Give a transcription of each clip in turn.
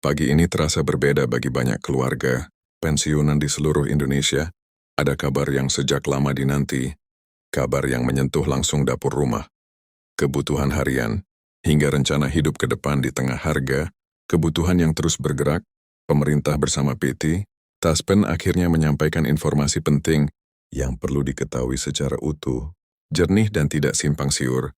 Pagi ini terasa berbeda bagi banyak keluarga, pensiunan di seluruh Indonesia. Ada kabar yang sejak lama dinanti, kabar yang menyentuh langsung dapur rumah, kebutuhan harian, hingga rencana hidup ke depan di tengah harga, kebutuhan yang terus bergerak. Pemerintah bersama PT, Taspen akhirnya menyampaikan informasi penting yang perlu diketahui secara utuh, jernih dan tidak simpang siur.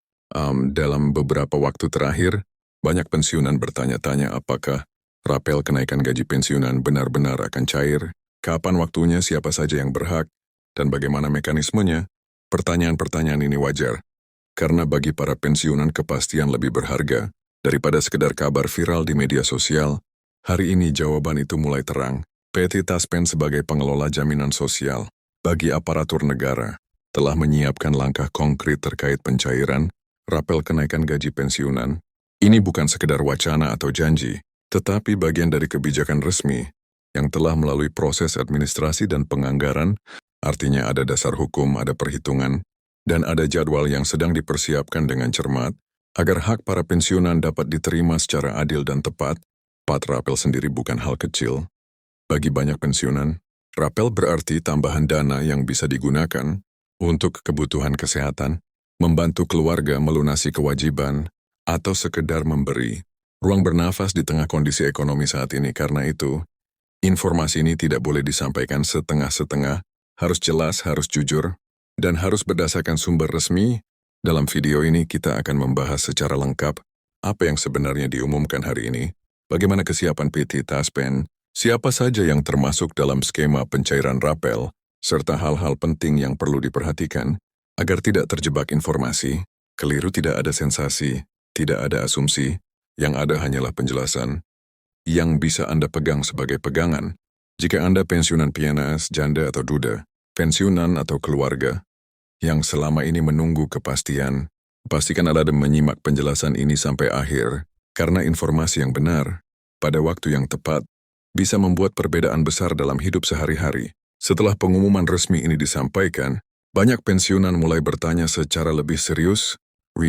Dalam beberapa waktu terakhir, banyak pensiunan bertanya-tanya apakah rapel kenaikan gaji pensiunan benar-benar akan cair, kapan waktunya, siapa saja yang berhak, dan bagaimana mekanismenya. Pertanyaan-pertanyaan ini wajar, karena bagi para pensiunan kepastian lebih berharga daripada sekedar kabar viral di media sosial. Hari ini jawaban itu mulai terang. PT Taspen sebagai pengelola jaminan sosial bagi aparatur negara telah menyiapkan langkah konkret terkait pencairan rapel kenaikan gaji pensiunan. Ini bukan sekedar wacana atau janji, tetapi bagian dari kebijakan resmi yang telah melalui proses administrasi dan penganggaran. Artinya ada dasar hukum, ada perhitungan, dan ada jadwal yang sedang dipersiapkan dengan cermat agar hak para pensiunan dapat diterima secara adil dan tepat. Rapel sendiri bukan hal kecil. Bagi banyak pensiunan, rapel berarti tambahan dana yang bisa digunakan untuk kebutuhan kesehatan, membantu keluarga melunasi kewajiban, atau sekedar memberi ruang bernafas di tengah kondisi ekonomi saat ini. Karena itu, informasi ini tidak boleh disampaikan setengah-setengah, harus jelas, harus jujur, dan harus berdasarkan sumber resmi. Dalam video ini kita akan membahas secara lengkap apa yang sebenarnya diumumkan hari ini, bagaimana kesiapan PT Taspen, siapa saja yang termasuk dalam skema pencairan rapel, serta hal-hal penting yang perlu diperhatikan agar tidak terjebak informasi keliru. Tidak ada sensasi, tidak ada asumsi, yang ada hanyalah penjelasan yang bisa Anda pegang sebagai pegangan. Jika Anda pensiunan PNS, janda atau duda, pensiunan atau keluarga yang selama ini menunggu kepastian, pastikan Anda menyimak penjelasan ini sampai akhir, karena informasi yang benar pada waktu yang tepat bisa membuat perbedaan besar dalam hidup sehari-hari. Setelah pengumuman resmi ini disampaikan, banyak pensiunan mulai bertanya secara lebih serius,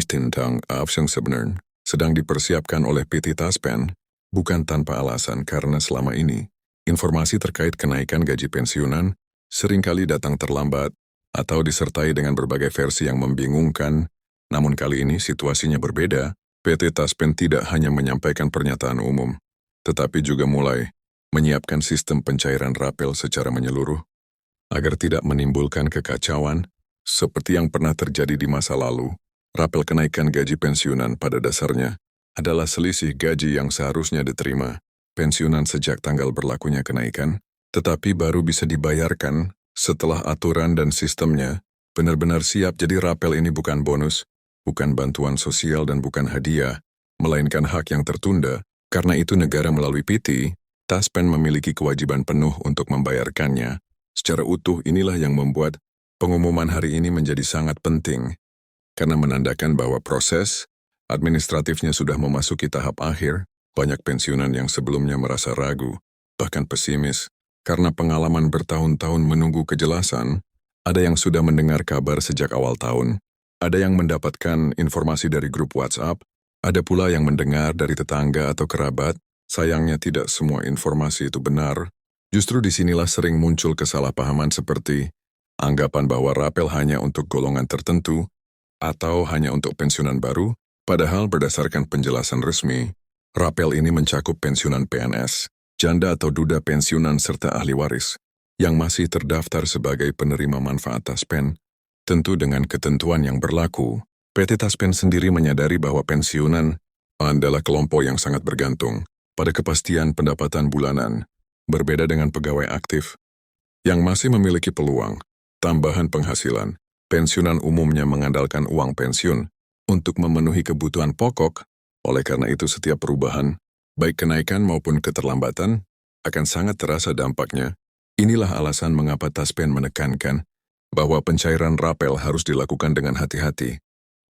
tentang apa yang sebenarnya sedang dipersiapkan oleh PT Taspen, bukan tanpa alasan, karena selama ini informasi terkait kenaikan gaji pensiunan seringkali datang terlambat atau disertai dengan berbagai versi yang membingungkan. Namun kali ini situasinya berbeda. PT Taspen tidak hanya menyampaikan pernyataan umum, tetapi juga mulai menyiapkan sistem pencairan rapel secara menyeluruh, agar tidak menimbulkan kekacauan seperti yang pernah terjadi di masa lalu. Rapel kenaikan gaji pensiunan pada dasarnya adalah selisih gaji yang seharusnya diterima pensiunan sejak tanggal berlakunya kenaikan, tetapi baru bisa dibayarkan setelah aturan dan sistemnya benar-benar siap. Jadi rapel ini bukan bonus, bukan bantuan sosial, dan bukan hadiah, melainkan hak yang tertunda. Karena itu negara melalui PT Taspen memiliki kewajiban penuh untuk membayarkannya secara utuh. Inilah yang membuat pengumuman hari ini menjadi sangat penting, karena menandakan bahwa proses administratifnya sudah memasuki tahap akhir. Banyak pensiunan yang sebelumnya merasa ragu, bahkan pesimis, karena pengalaman bertahun-tahun menunggu kejelasan. Ada yang sudah mendengar kabar sejak awal tahun, ada yang mendapatkan informasi dari grup WhatsApp, ada pula yang mendengar dari tetangga atau kerabat. Sayangnya tidak semua informasi itu benar. Justru disinilah sering muncul kesalahpahaman seperti anggapan bahwa rapel hanya untuk golongan tertentu, atau hanya untuk pensiunan baru, padahal berdasarkan penjelasan resmi, rapel ini mencakup pensiunan PNS, janda atau duda pensiunan, serta ahli waris yang masih terdaftar sebagai penerima manfaat Taspen. Tentu dengan ketentuan yang berlaku, PT Taspen sendiri menyadari bahwa pensiunan adalah kelompok yang sangat bergantung pada kepastian pendapatan bulanan, berbeda dengan pegawai aktif yang masih memiliki peluang tambahan penghasilan. Pensiunan umumnya mengandalkan uang pensiun untuk memenuhi kebutuhan pokok. Oleh karena itu setiap perubahan, baik kenaikan maupun keterlambatan, akan sangat terasa dampaknya. Inilah alasan mengapa Taspen menekankan bahwa pencairan rapel harus dilakukan dengan hati-hati,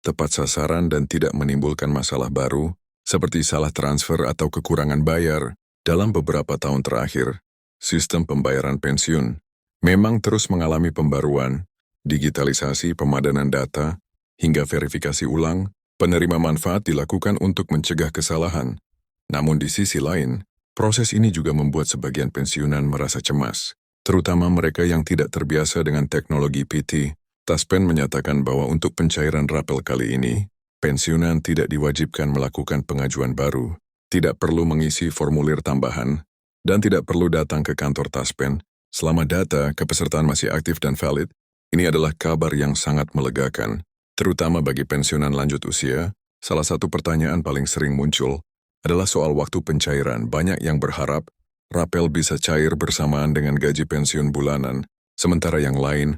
tepat sasaran, dan tidak menimbulkan masalah baru, seperti salah transfer atau kekurangan bayar. Dalam beberapa tahun terakhir, sistem pembayaran pensiun memang terus mengalami pembaruan, digitalisasi, pemadanan data, hingga verifikasi ulang. Penerima manfaat dilakukan untuk mencegah kesalahan. Namun di sisi lain, Proses ini juga membuat sebagian pensiunan merasa cemas, terutama mereka yang tidak terbiasa dengan teknologi PT. Taspen menyatakan bahwa untuk pencairan rapel kali ini, pensiunan tidak diwajibkan melakukan pengajuan baru, tidak perlu mengisi formulir tambahan, dan tidak perlu datang ke kantor Taspen selama data kepesertaan masih aktif dan valid. Ini adalah kabar yang sangat melegakan, terutama bagi pensiunan lanjut usia. Salah satu pertanyaan paling sering muncul adalah soal waktu pencairan. Banyak yang berharap rapel bisa cair bersamaan dengan gaji pensiun bulanan, sementara yang lain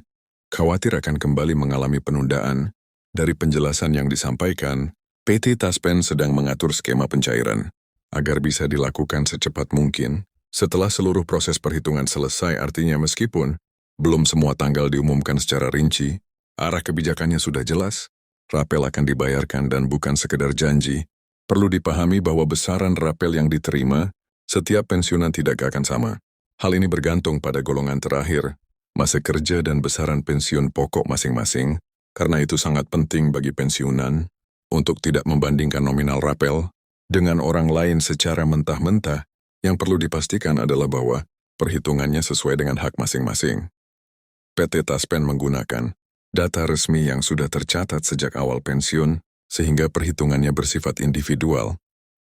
khawatir akan kembali mengalami penundaan. Dari penjelasan yang disampaikan, PT Taspen sedang mengatur skema pencairan agar bisa dilakukan secepat mungkin setelah seluruh proses perhitungan selesai. Artinya meskipun belum semua tanggal diumumkan secara rinci, arah kebijakannya sudah jelas. Rapel akan dibayarkan dan bukan sekedar janji. Perlu dipahami bahwa besaran rapel yang diterima setiap pensiunan tidak akan sama. Hal ini bergantung pada golongan terakhir, masa kerja dan besaran pensiun pokok masing-masing. Karena itu sangat penting bagi pensiunan untuk tidak membandingkan nominal rapel dengan orang lain secara mentah-mentah. Yang perlu dipastikan adalah bahwa perhitungannya sesuai dengan hak masing-masing. PT Taspen menggunakan data resmi yang sudah tercatat sejak awal pensiun, sehingga perhitungannya bersifat individual.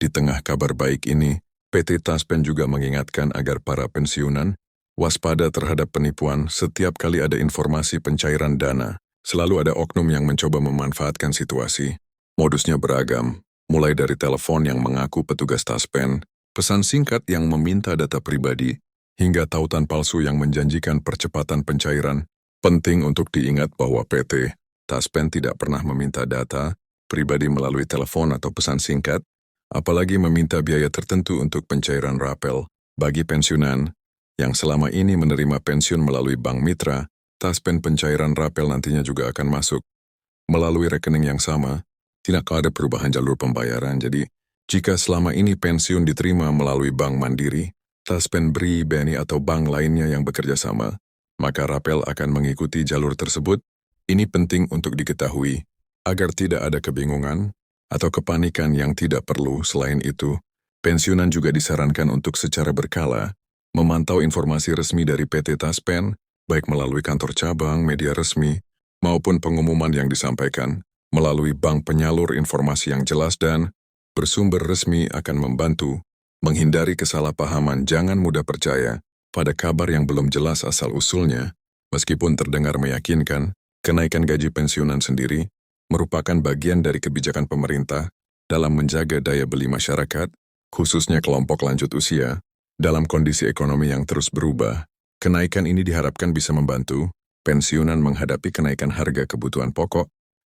Di tengah kabar baik ini, PT Taspen juga mengingatkan agar para pensiunan waspada terhadap penipuan. Setiap kali ada informasi pencairan dana, selalu ada oknum yang mencoba memanfaatkan situasi. Modusnya beragam, mulai dari telepon yang mengaku petugas Taspen, pesan singkat yang meminta data pribadi, hingga tautan palsu yang menjanjikan percepatan pencairan. Penting untuk diingat bahwa PT Taspen tidak pernah meminta data pribadi melalui telepon atau pesan singkat, apalagi meminta biaya tertentu untuk pencairan rapel. Bagi pensiunan yang selama ini menerima pensiun melalui bank mitra, Taspen pencairan rapel nantinya juga akan masuk melalui rekening yang sama. Tidak ada perubahan jalur pembayaran. Jadi, jika selama ini pensiun diterima melalui Bank Mandiri, Taspen BRI, BNI atau bank lainnya yang bekerja sama, maka rapel akan mengikuti jalur tersebut. Ini penting untuk diketahui, agar tidak ada kebingungan atau kepanikan yang tidak perlu. Selain itu, pensiunan juga disarankan untuk secara berkala memantau informasi resmi dari PT Taspen, baik melalui kantor cabang, media resmi, maupun pengumuman yang disampaikan melalui bank penyalur. Informasi yang jelas dan bersumber resmi akan membantu menghindari kesalahpahaman. Jangan mudah percaya pada kabar yang belum jelas asal-usulnya. Meskipun terdengar meyakinkan, kenaikan gaji pensiunan sendiri merupakan bagian dari kebijakan pemerintah dalam menjaga daya beli masyarakat, khususnya kelompok lanjut usia. Dalam kondisi ekonomi yang terus berubah, kenaikan ini diharapkan bisa membantu pensiunan menghadapi kenaikan harga kebutuhan pokok,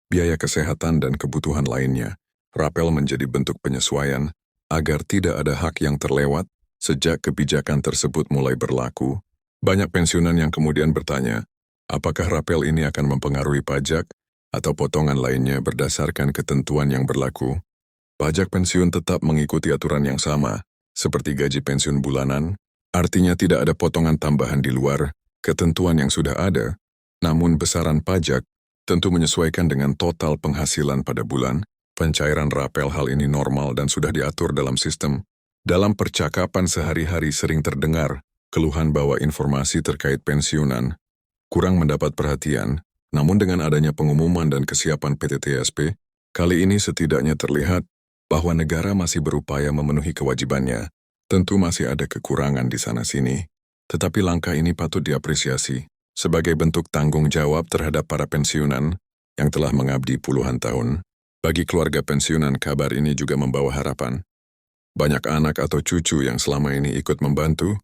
biaya kesehatan, dan kebutuhan lainnya. Rapel menjadi bentuk penyesuaian agar tidak ada hak yang terlewat. Sejak kebijakan tersebut mulai berlaku, banyak pensiunan yang kemudian bertanya, apakah rapel ini akan mempengaruhi pajak atau potongan lainnya berdasarkan ketentuan yang berlaku. Pajak pensiun tetap mengikuti aturan yang sama, seperti gaji pensiun bulanan, artinya tidak ada potongan tambahan di luar ketentuan yang sudah ada. Namun besaran pajak tentu menyesuaikan dengan total penghasilan pada bulan. Pencairan rapel hal ini normal dan sudah diatur dalam sistem. Dalam percakapan sehari-hari sering terdengar keluhan bahwa informasi terkait pensiunan kurang mendapat perhatian. Namun dengan adanya pengumuman dan kesiapan PT TSP, kali ini setidaknya terlihat bahwa negara masih berupaya memenuhi kewajibannya. Tentu masih ada kekurangan di sana-sini, tetapi langkah ini patut diapresiasi sebagai bentuk tanggung jawab terhadap para pensiunan yang telah mengabdi puluhan tahun. Bagi keluarga pensiunan, kabar ini juga membawa harapan. Banyak anak atau cucu yang selama ini ikut membantu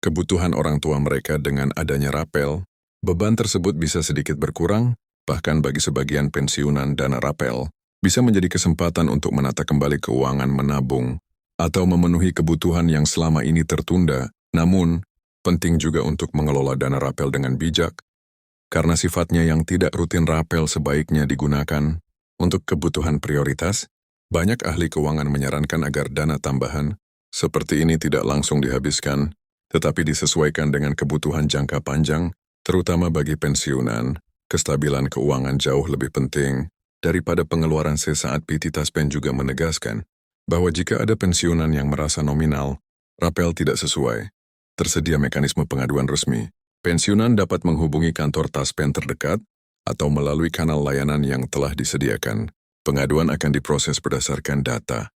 kebutuhan orang tua mereka. Dengan adanya rapel, beban tersebut bisa sedikit berkurang. Bahkan bagi sebagian pensiunan, dana rapel bisa menjadi kesempatan untuk menata kembali keuangan, menabung, atau memenuhi kebutuhan yang selama ini tertunda. Namun, penting juga untuk mengelola dana rapel dengan bijak, karena sifatnya yang tidak rutin. Rapel sebaiknya digunakan untuk kebutuhan prioritas. Banyak ahli keuangan menyarankan agar dana tambahan seperti ini tidak langsung dihabiskan, tetapi disesuaikan dengan kebutuhan jangka panjang, terutama bagi pensiunan. Kestabilan keuangan jauh lebih penting daripada pengeluaran sesaat. PT Taspen juga menegaskan bahwa jika ada pensiunan yang merasa nominal Rapel tidak sesuai. Tersedia mekanisme pengaduan resmi. Pensiunan dapat menghubungi kantor Taspen terdekat atau melalui kanal layanan yang telah disediakan. Pengaduan akan diproses berdasarkan data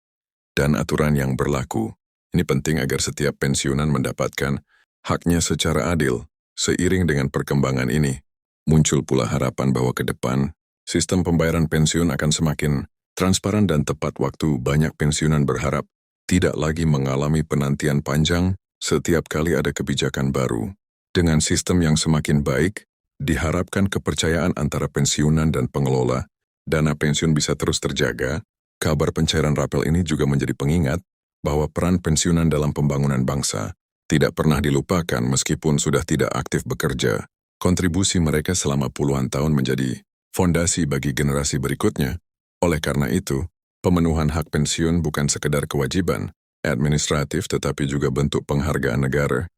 dan aturan yang berlaku. Ini penting agar setiap pensiunan mendapatkan haknya secara adil. Seiring dengan perkembangan ini, muncul pula harapan bahwa ke depan, sistem pembayaran pensiun akan semakin transparan dan tepat waktu. Banyak pensiunan berharap tidak lagi mengalami penantian panjang setiap kali ada kebijakan baru. Dengan sistem yang semakin baik, diharapkan kepercayaan antara pensiunan dan pengelola, dana pensiun bisa terus terjaga. Kabar pencairan rapel ini juga menjadi pengingat bahwa peran pensiunan dalam pembangunan bangsa tidak pernah dilupakan meskipun sudah tidak aktif bekerja. Kontribusi mereka selama puluhan tahun menjadi fondasi bagi generasi berikutnya. Oleh karena itu, pemenuhan hak pensiun bukan sekedar kewajiban administratif tetapi juga bentuk penghargaan negara.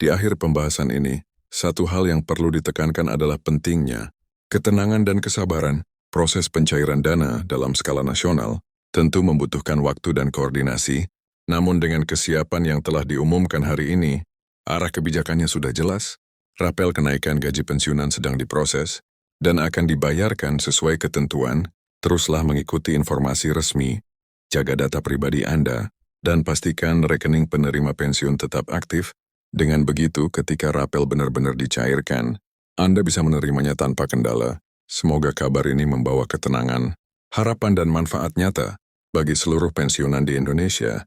Di akhir pembahasan ini, satu hal yang perlu ditekankan adalah pentingnya ketenangan dan kesabaran. Proses pencairan dana dalam skala nasional tentu membutuhkan waktu dan koordinasi, namun dengan kesiapan yang telah diumumkan hari ini, arah kebijakannya sudah jelas. Rapel kenaikan gaji pensiunan sedang diproses dan akan dibayarkan sesuai ketentuan. Teruslah mengikuti informasi resmi, jaga data pribadi Anda, dan pastikan rekening penerima pensiun tetap aktif. Dengan begitu, ketika rapel benar-benar dicairkan, Anda bisa menerimanya tanpa kendala. Semoga kabar ini membawa ketenangan, harapan dan manfaat nyata bagi seluruh pensiunan di Indonesia.